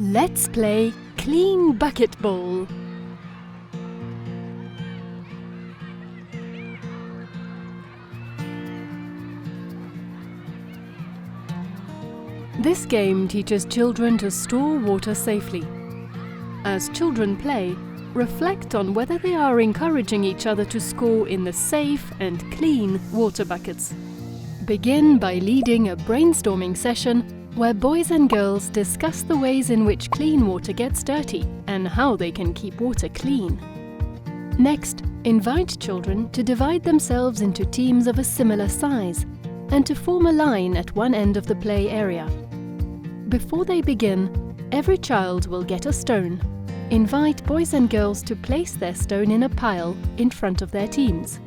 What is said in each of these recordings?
Let's play Clean Bucket Ball. This game teaches children to store water safely. As children play, reflect on whether they are encouraging each other to score in the safe and clean water buckets. Begin by leading a brainstorming session where boys and girls discuss the ways in which clean water gets dirty and how they can keep water clean. Next, invite children to divide themselves into teams of a similar size and to form a line at one end of the play area. Before they begin, every child will get a stone. Invite boys and girls to place their stone in a pile in front of their teams.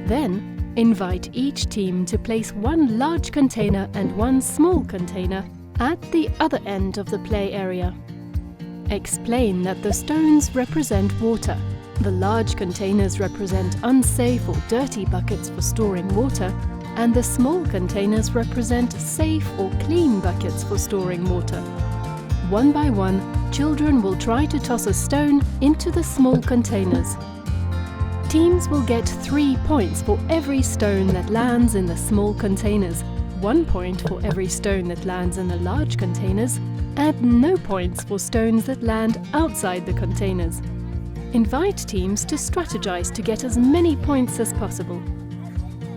Then, invite each team to place one large container and one small container at the other end of the play area. Explain that the stones represent water, the large containers represent unsafe or dirty buckets for storing water, and the small containers represent safe or clean buckets for storing water. One by one, children will try to toss a stone into the small containers. Teams will get 3 points for every stone that lands in the small containers, 1 point for every stone that lands in the large containers, and no points for stones that land outside the containers. Invite teams to strategize to get as many points as possible.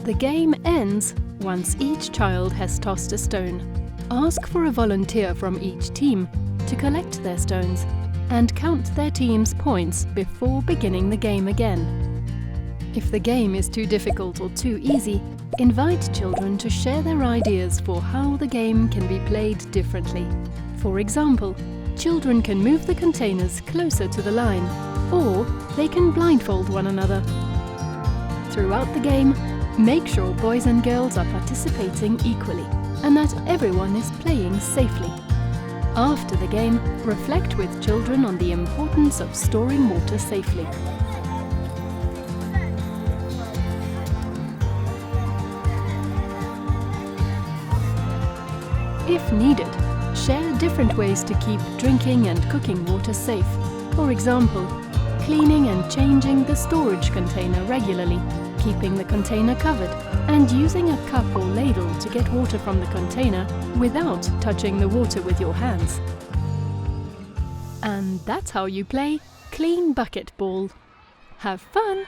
The game ends once each child has tossed a stone. Ask for a volunteer from each team to collect their stones and count their team's points before beginning the game again. If the game is too difficult or too easy, invite children to share their ideas for how the game can be played differently. For example, children can move the containers closer to the line, or they can blindfold one another. Throughout the game, make sure boys and girls are participating equally and that everyone is playing safely. After the game, reflect with children on the importance of storing water safely. If needed, share different ways to keep drinking and cooking water safe. For example, cleaning and changing the storage container regularly, keeping the container covered, and using a cup or ladle to get water from the container without touching the water with your hands. And that's how you play Clean Bucket Ball. Have fun!